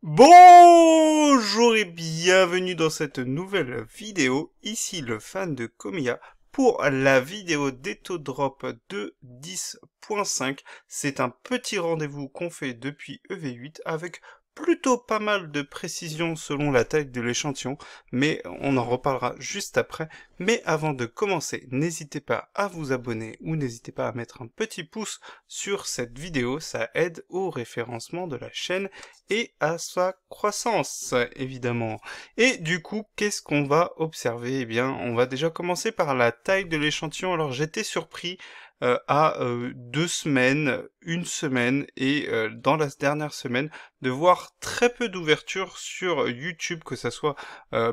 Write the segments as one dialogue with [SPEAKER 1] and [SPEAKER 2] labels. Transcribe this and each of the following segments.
[SPEAKER 1] Bonjour et bienvenue dans cette nouvelle vidéo, ici le fan de Komiya pour la vidéo d'Etodrop de 10.5. C'est un petit rendez-vous qu'on fait depuis EV8 avec plutôt pas mal de précisions selon la taille de l'échantillon, mais on en reparlera juste après. Mais avant de commencer, n'hésitez pas à vous abonner ou n'hésitez pas à mettre un petit pouce sur cette vidéo, ça aide au référencement de la chaîne et à sa croissance, évidemment. Et du coup, qu'est-ce qu'on va observer? Eh bien, on va déjà commencer par la taille de l'échantillon. Alors, j'étais surpris à 2 semaines, une semaine et dans la dernière semaine, de voir très peu d'ouverture sur YouTube, que ça soit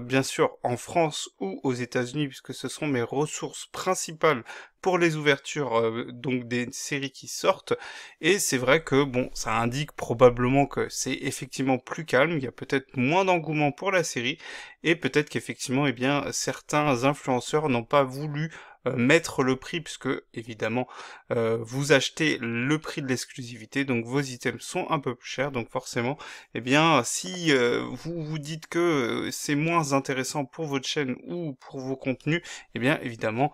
[SPEAKER 1] bien sûr en France ou aux États-Unis, puisque ce sont mes ressources principales pour les ouvertures donc des séries qui sortent. Et c'est vrai que bon, ça indique probablement que c'est effectivement plus calme, il y a peut-être moins d'engouement pour la série, et peut-être qu'effectivement, eh bien, certains influenceurs n'ont pas voulu mettre le prix, puisque évidemment vous achetez le prix de l'exclusivité, donc vos items sont un peu plus chers, donc forcément, eh bien, si vous vous dites que c'est moins intéressant pour votre chaîne ou pour vos contenus, eh bien, évidemment,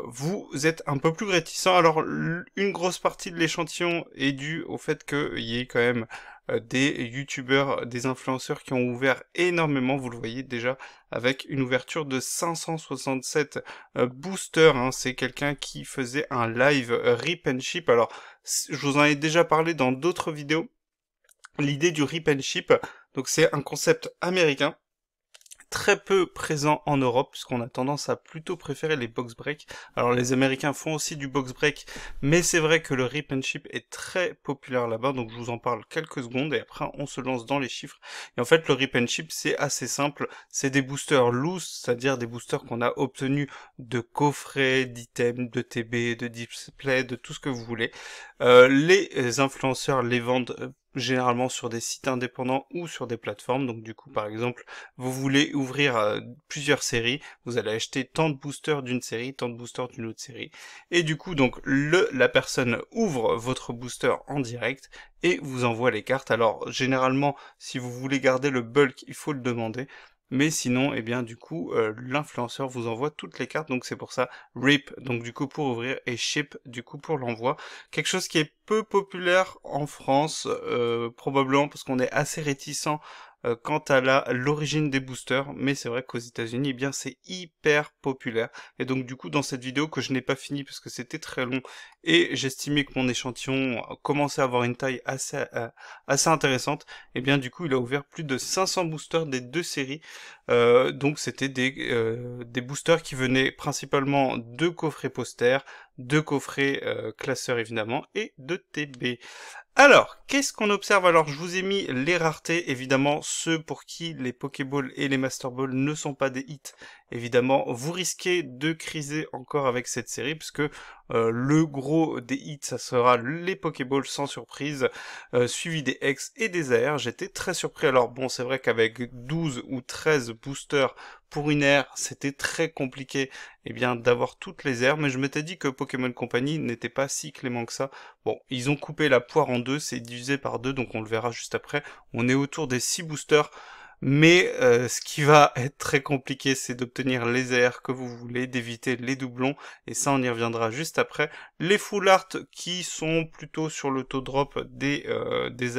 [SPEAKER 1] vous êtes un peu plus réticent. Alors, une grosse partie de l'échantillon est due au fait qu'il y ait quand même des youtubeurs, des influenceurs qui ont ouvert énormément, vous le voyez déjà, avec une ouverture de 567 boosters, hein. C'est quelqu'un qui faisait un live rip and ship. Alors, je vous en ai déjà parlé dans d'autres vidéos. L'idée du rip and ship, donc c'est un concept américain, très peu présent en Europe, puisqu'on a tendance à plutôt préférer les box break. Alors les Américains font aussi du box break, mais c'est vrai que le rip and ship est très populaire là-bas, donc je vous en parle quelques secondes et après on se lance dans les chiffres. Et en fait le rip and ship c'est assez simple, c'est des boosters loose, c'est-à-dire des boosters qu'on a obtenus de coffrets, d'items, de TB, de display, de tout ce que vous voulez. Les influenceurs les vendent généralement sur des sites indépendants ou sur des plateformes, donc du coup par exemple vous voulez ouvrir plusieurs séries, vous allez acheter tant de boosters d'une série, tant de boosters d'une autre série, et du coup donc la personne ouvre votre booster en direct et vous envoie les cartes. Alors généralement si vous voulez garder le bulk il faut le demander, mais sinon, eh bien, du coup, l'influenceur vous envoie toutes les cartes, donc c'est pour ça, RIP, donc du coup pour ouvrir, et SHIP, du coup pour l'envoi. Quelque chose qui est peu populaire en France, probablement parce qu'on est assez réticent quant à l'origine des boosters, mais c'est vrai qu'aux États-Unis, eh bien, c'est hyper populaire. Et donc, du coup, dans cette vidéo que je n'ai pas fini parce que c'était très long et j'estimais que mon échantillon commençait à avoir une taille assez intéressante, et bien, du coup, il a ouvert plus de 500 boosters des deux séries. Donc, c'était des boosters qui venaient principalement de coffrets posters, de coffrets classeurs évidemment, et de TB. Alors, qu'est-ce qu'on observe? Alors, je vous ai mis les raretés, évidemment, ceux pour qui les Pokéballs et les Master Balls ne sont pas des hits. Évidemment, vous risquez de criser encore avec cette série, puisque le gros des hits, ça sera les Pokéballs sans surprise, suivi des X et des AR. J'étais très surpris. Alors bon, c'est vrai qu'avec 12 ou 13 boosters pour une aire, c'était très compliqué bien d'avoir toutes les aires, mais je m'étais dit que Pokémon Company n'était pas si clément que ça. Bon, ils ont coupé la poire en deux, c'est divisé par deux, donc on le verra juste après. On est autour des 6 boosters, mais ce qui va être très compliqué, c'est d'obtenir les airs que vous voulez, d'éviter les doublons, et ça on y reviendra juste après. Les full art qui sont plutôt sur le taux drop des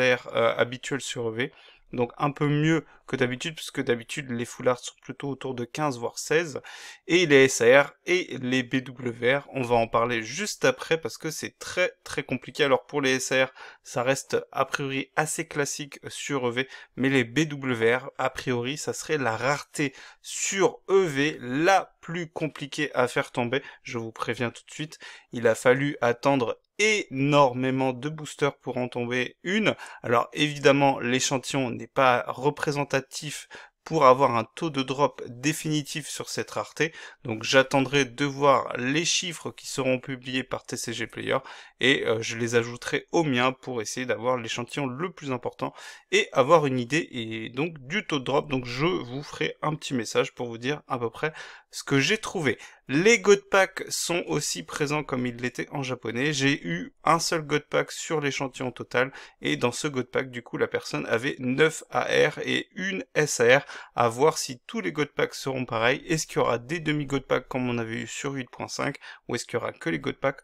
[SPEAKER 1] airs habituels sur EV. Donc un peu mieux que d'habitude, puisque d'habitude les full art sont plutôt autour de 15 voire 16, et les SAR et les BWR, on va en parler juste après parce que c'est très très compliqué. Alors pour les SAR, ça reste a priori assez classique sur EV, mais les BWR, a priori, ça serait la rareté sur EV la plus compliquée à faire tomber, je vous préviens tout de suite. Il a fallu attendre énormément de boosters pour en tomber une. Alors évidemment l'échantillon n'est pas représentatif pour avoir un taux de drop définitif sur cette rareté, donc j'attendrai de voir les chiffres qui seront publiés par TCG Player et je les ajouterai au mien pour essayer d'avoir l'échantillon le plus important et avoir une idée et donc du taux de drop. Donc je vous ferai un petit message pour vous dire à peu près ce que j'ai trouvé. Les God Packs sont aussi présents comme ils l'étaient en japonais. J'ai eu un seul God Pack sur l'échantillon total, et dans ce God Pack, du coup, la personne avait 9 AR et une SAR, à voir si tous les God Packs seront pareils. Est-ce qu'il y aura des demi-God Packs comme on avait eu sur 8.5, ou est-ce qu'il y aura que les God Packs?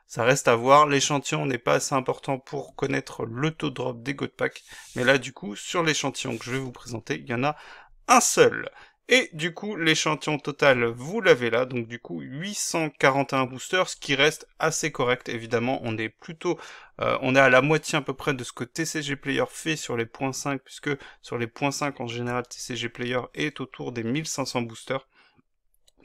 [SPEAKER 1] Ça reste à voir, l'échantillon n'est pas assez important pour connaître le taux de drop des God Packs, mais là du coup, sur l'échantillon que je vais vous présenter, il y en a un seul. Et du coup, l'échantillon total, vous l'avez là, donc du coup 841 boosters, ce qui reste assez correct, évidemment, on est plutôt, on est à la moitié à peu près de ce que TCG Player fait sur les .5, puisque sur les .5 en général, TCG Player est autour des 1500 boosters.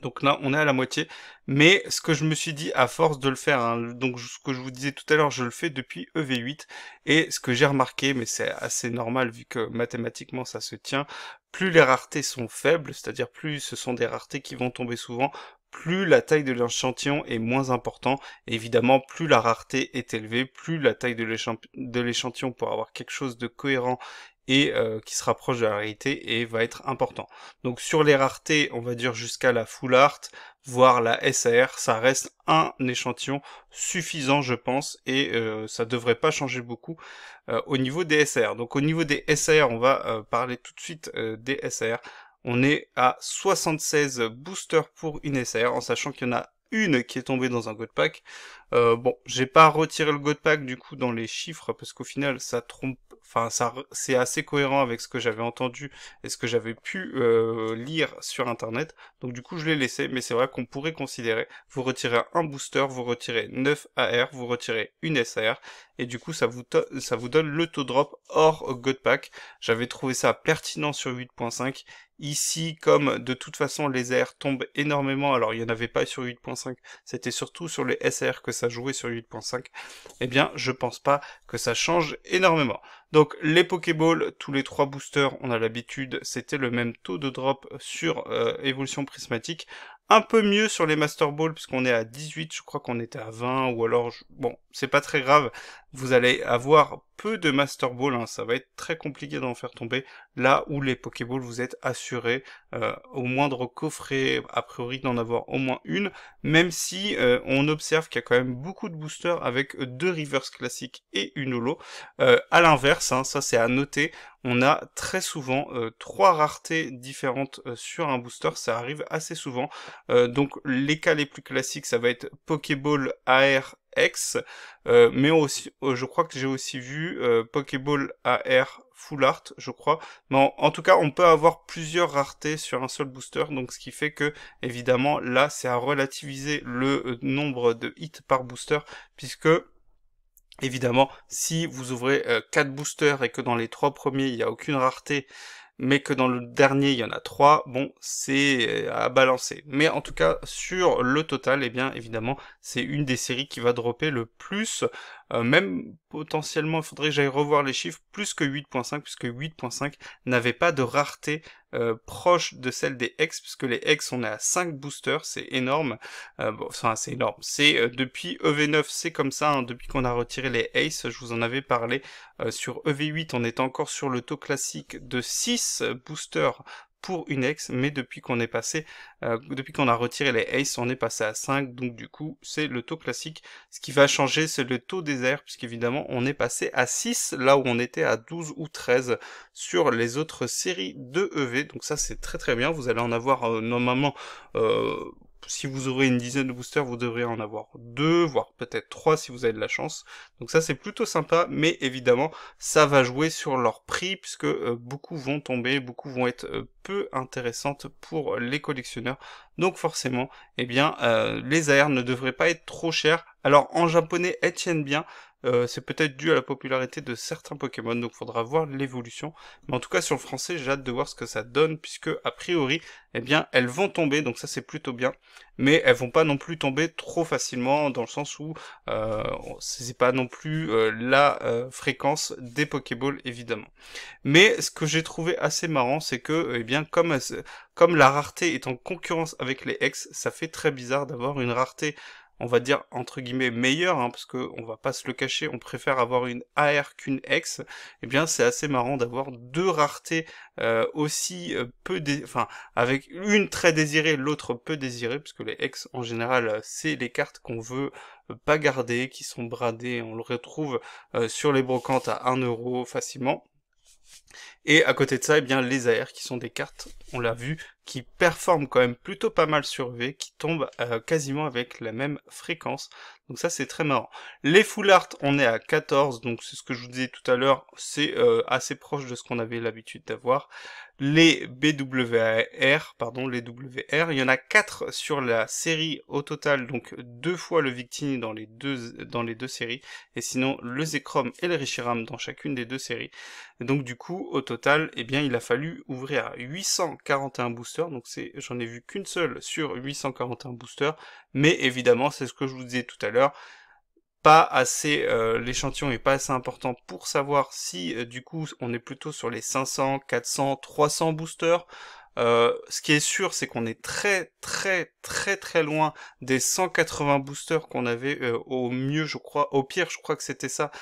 [SPEAKER 1] Donc là, on est à la moitié, mais ce que je me suis dit à force de le faire, hein, donc ce que je vous disais tout à l'heure, je le fais depuis EV8, et ce que j'ai remarqué, mais c'est assez normal vu que mathématiquement ça se tient, plus les raretés sont faibles, c'est-à-dire plus ce sont des raretés qui vont tomber souvent, plus la taille de l'échantillon est moins important, et évidemment plus la rareté est élevée, plus la taille de l'échantillon pour avoir quelque chose de cohérent et qui se rapproche de la réalité et va être important. Donc sur les raretés, on va dire jusqu'à la full art, voire la SAR, ça reste un échantillon suffisant je pense, et ça devrait pas changer beaucoup au niveau des SAR. Donc au niveau des SAR, on va parler tout de suite des SAR. On est à 76 boosters pour une SAR, en sachant qu'il y en a une qui est tombée dans un God Pack. Bon, j'ai pas retiré le God Pack du coup dans les chiffres, parce qu'au final ça trompe, enfin ça c'est assez cohérent avec ce que j'avais entendu et ce que j'avais pu lire sur internet, donc du coup je l'ai laissé, mais c'est vrai qu'on pourrait considérer, vous retirez un booster, vous retirez 9 AR, vous retirez une SAR, et du coup ça vous donne le taux drop hors God Pack. J'avais trouvé ça pertinent sur 8.5. Ici, comme de toute façon les AR tombent énormément, alors il n'y en avait pas sur 8.5, c'était surtout sur les SR que ça jouait sur 8.5, eh bien je pense pas que ça change énormément. Donc les Pokéballs, tous les 3 boosters, on a l'habitude, c'était le même taux de drop sur évolution prismatique. Un peu mieux sur les Master Ball, puisqu'on est à 18, je crois qu'on était à 20, ou alors, bon, c'est pas très grave, vous allez avoir peu de Master Ball, hein, ça va être très compliqué d'en faire tomber, là où les Pokéballs, vous êtes assurés, au moindre coffret, a priori d'en avoir au moins une, même si on observe qu'il y a quand même beaucoup de boosters avec 2 reverse classiques et une holo. À l'inverse, hein, ça c'est à noter, on a très souvent 3 raretés différentes sur un booster, ça arrive assez souvent. Donc les cas les plus classiques, ça va être Pokéball AR X, mais aussi, je crois que j'ai aussi vu Pokéball AR Full Art, je crois. Mais en tout cas, on peut avoir plusieurs raretés sur un seul booster, donc ce qui fait que, évidemment, là, c'est à relativiser le nombre de hits par booster, puisque évidemment, si vous ouvrez 4 boosters et que dans les 3 premiers, il n'y a aucune rareté, mais que dans le dernier, il y en a 3, bon, c'est à balancer. Mais en tout cas, sur le total, eh bien, évidemment, c'est une des séries qui va dropper le plus, même potentiellement, il faudrait que j'aille revoir les chiffres, plus que 8.5, puisque 8.5 n'avait pas de rareté proche de celle des X, puisque les X, on est à 5 boosters, c'est énorme. Bon, enfin, c'est énorme. C'est depuis EV9, c'est comme ça, hein, depuis qu'on a retiré les Ace, je vous en avais parlé. Sur EV8, on est encore sur le taux classique de 6 boosters pour une X, mais depuis qu'on est passé, depuis qu'on a retiré les Ace, on est passé à 5, donc du coup, c'est le taux classique. Ce qui va changer, c'est le taux des airs, puisqu'évidemment, on est passé à 6, là où on était à 12 ou 13 sur les autres séries de EV, donc ça, c'est très très bien. Vous allez en avoir normalement... si vous aurez une dizaine de boosters, vous devriez en avoir 2, voire peut-être 3 si vous avez de la chance. Donc ça c'est plutôt sympa, mais évidemment ça va jouer sur leur prix, puisque beaucoup vont tomber, beaucoup vont être peu intéressantes pour les collectionneurs. Donc forcément, eh bien, les AR ne devraient pas être trop chers. Alors en japonais, elles tiennent bien. C'est peut-être dû à la popularité de certains Pokémon, donc faudra voir l'évolution. Mais en tout cas, sur le français, j'ai hâte de voir ce que ça donne, puisque, a priori, eh bien, elles vont tomber, donc ça c'est plutôt bien. Mais elles vont pas non plus tomber trop facilement, dans le sens où c'est pas non plus la fréquence des Pokéballs, évidemment. Mais ce que j'ai trouvé assez marrant, c'est que, eh bien, comme la rareté est en concurrence avec les X, ça fait très bizarre d'avoir une rareté on va dire entre guillemets meilleure, hein, parce que on va pas se le cacher, on préfère avoir une AR qu'une X, eh bien c'est assez marrant d'avoir deux raretés aussi enfin avec une très désirée, l'autre peu désirée, parce que les X en général c'est les cartes qu'on veut pas garder, qui sont bradées, on le retrouve sur les brocantes à 1 euro facilement. Et à côté de ça, eh bien, les AR qui sont des cartes, on l'a vu, qui performent quand même plutôt pas mal sur EV, qui tombent quasiment avec la même fréquence. Donc ça, c'est très marrant. Les full art, on est à 14, donc c'est ce que je vous disais tout à l'heure, c'est assez proche de ce qu'on avait l'habitude d'avoir. Les BWR, pardon, les WR, il y en a 4 sur la série au total, donc 2 fois le Victini dans les deux séries, et sinon le Zekrom et le Reshiram dans chacune des deux séries. Et donc du coup, au total, eh bien, il a fallu ouvrir 841 boosters, donc j'en ai vu qu'une seule sur 841 boosters, mais évidemment, c'est ce que je vous disais tout à l'heure, pas assez, l'échantillon est pas assez important pour savoir si du coup on est plutôt sur les 500, 400, 300 boosters. Ce qui est sûr, c'est qu'on est très loin des 180 boosters qu'on avait au mieux, je crois, au pire, je crois que c'était ça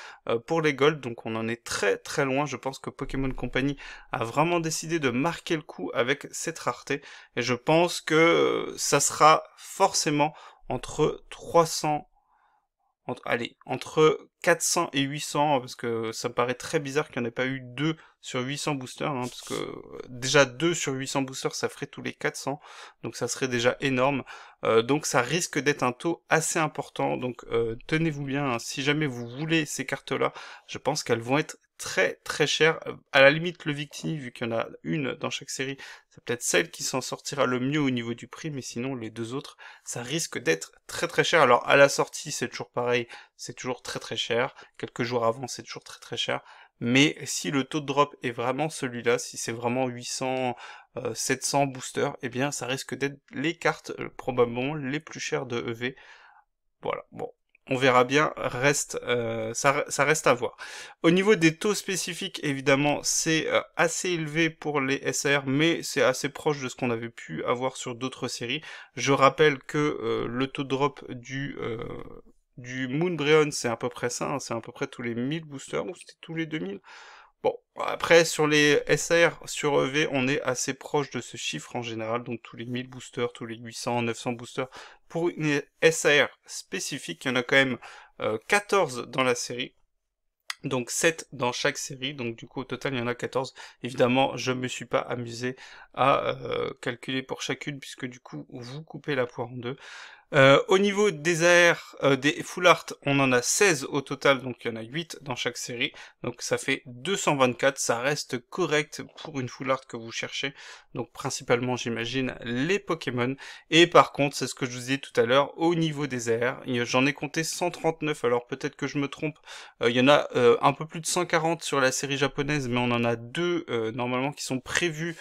[SPEAKER 1] pour les Gold, donc on en est très loin. Je pense que Pokémon Company a vraiment décidé de marquer le coup avec cette rareté, et je pense que ça sera forcément entre 300 entre 400 et 800, parce que ça me paraît très bizarre qu'il n'y en ait pas eu 2 sur 800 boosters, hein, parce que déjà 2 sur 800 boosters, ça ferait tous les 400, donc ça serait déjà énorme. Donc ça risque d'être un taux assez important, donc tenez-vous bien, hein, si jamais vous voulez ces cartes-là, je pense qu'elles vont être très chères. À la limite, le Victini, vu qu'il y en a une dans chaque série, c'est peut-être celle qui s'en sortira le mieux au niveau du prix, mais sinon les deux autres, ça risque d'être très cher. Alors à la sortie, c'est toujours pareil, c'est toujours très cher. Quelques jours avant, c'est toujours très cher. Mais si le taux de drop est vraiment celui-là, si c'est vraiment 800, 700 boosters, eh bien ça risque d'être les cartes probablement les plus chères de EV. Voilà, bon. On verra bien, ça reste à voir. Au niveau des taux spécifiques, évidemment, c'est assez élevé pour les SR, mais c'est assez proche de ce qu'on avait pu avoir sur d'autres séries. Je rappelle que le taux de drop du Moonbreon, c'est à peu près ça, hein, c'est à peu près tous les 1000 boosters, ou c'était tous les 2000? Bon, après, sur les SR, sur EV, on est assez proche de ce chiffre en général, donc tous les 1000 boosters, tous les 800, 900 boosters. Pour une SR spécifique, il y en a quand même 14 dans la série, donc 7 dans chaque série, donc du coup au total il y en a 14. Évidemment, je me suis pas amusé à calculer pour chacune, puisque du coup vous coupez la poire en deux. Au niveau des AR, des full art, on en a 16 au total, donc il y en a 8 dans chaque série, donc ça fait 224, ça reste correct pour une full art que vous cherchez, donc principalement j'imagine les Pokémon, et par contre, c'est ce que je vous disais tout à l'heure, au niveau des AR, j'en ai compté 139, alors peut-être que je me trompe, il y en a un peu plus de 140 sur la série japonaise, mais on en a deux normalement qui sont prévus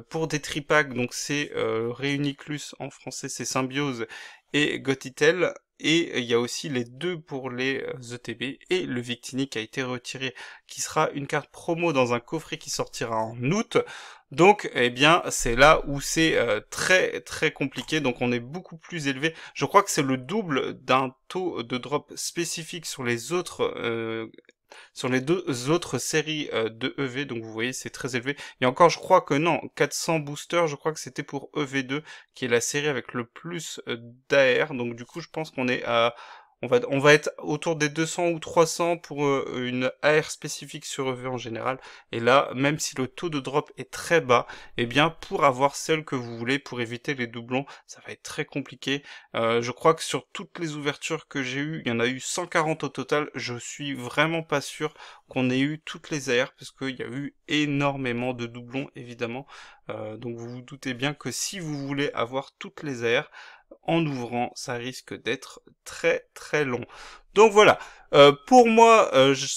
[SPEAKER 1] pour des tripacks, donc c'est Reuniclus en français, c'est Symbiose, et Gotitel, et il y a aussi les deux pour les ETB, et le Victini qui a été retiré, qui sera une carte promo dans un coffret qui sortira en août. Donc, eh bien, c'est là où c'est très compliqué, donc on est beaucoup plus élevé. Je crois que c'est le double d'un taux de drop spécifique sur les deux autres séries de EV, donc vous voyez c'est très élevé. Et encore je crois que non, 400 boosters, je crois que c'était pour EV2, qui est la série avec le plus d'AR, donc du coup je pense qu'on est à... On va être autour des 200 ou 300 pour une AR spécifique sur EV en général. Et là, même si le taux de drop est très bas, eh bien, pour avoir celle que vous voulez, pour éviter les doublons, ça va être très compliqué. Je crois que sur toutes les ouvertures que j'ai eues, il y en a eu 140 au total. Je suis vraiment pas sûr qu'on ait eu toutes les AR, parce qu'il y a eu énormément de doublons, évidemment. Donc vous vous doutez bien que si vous voulez avoir toutes les AR, en ouvrant, ça risque d'être très long. Donc voilà, pour moi,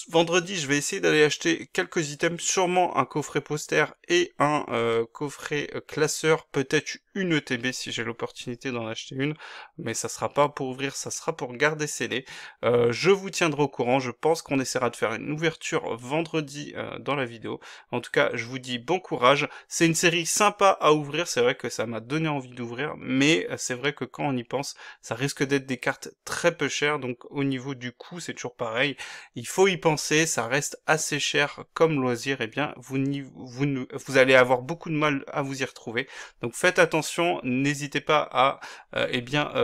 [SPEAKER 1] vendredi, je vais essayer d'aller acheter quelques items, sûrement un coffret poster et un coffret classeur, peut-être une ETB si j'ai l'opportunité d'en acheter une, mais ça sera pas pour ouvrir, ça sera pour garder scellé. Je vous tiendrai au courant, je pense qu'on essaiera de faire une ouverture vendredi dans la vidéo. En tout cas, je vous dis bon courage, c'est une série sympa à ouvrir, c'est vrai que ça m'a donné envie d'ouvrir, mais c'est vrai que quand on y pense, ça risque d'être des cartes très peu chères, donc au niveau du coût, c'est toujours pareil. Il faut y penser, ça reste assez cher comme loisir, et bien vous allez avoir beaucoup de mal à vous y retrouver. Donc faites attention, n'hésitez pas à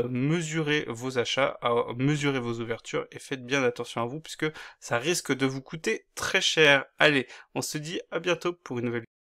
[SPEAKER 1] mesurer vos achats, à mesurer vos ouvertures, et faites bien attention à vous, puisque ça risque de vous coûter très cher. Allez, on se dit à bientôt pour une nouvelle vidéo.